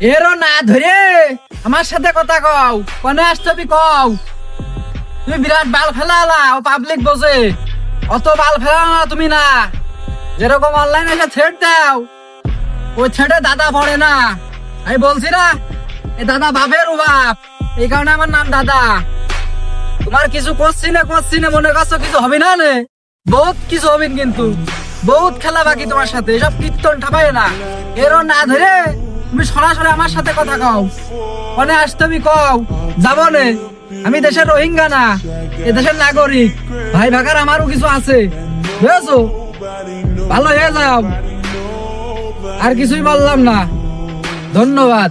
এরও না ধরে আমার সাথে কথা কও, কোনে আসতে কও। তুমি বিরাট বাল ফেলালা, ও পাবলিক বোঝে। অত বাল ফেলাও না তুমি না, যেরকম অনলাইনে এসে থ্রেড দাও, ওই থ্রেডে দাদা পড়ে না। আমি বলছি না, এ দাদা বাপের বাপ, এই কারণে আমার নাম দাদা। তোমার কিছু করছি না মনে করছো কিছু হবে না নে, বহুত কিছু হবেন, কিন্তু বহুত খেলা বাকি তোমার সাথে। এসব কীর্তন ঠাপায় না, এরও না ধরে তুমি সরাসরি আমার সাথে কথা কও। কোনে আসতে কও, যাবো নে। আমি দেশের রোহিঙ্গা না, এ দেশের নাগরিক। ভাই ভাগার আমারও কিছু আছে, বুঝেছো? ভালো হয়ে যাও, আর কিছুই বললাম না। ধন্যবাদ।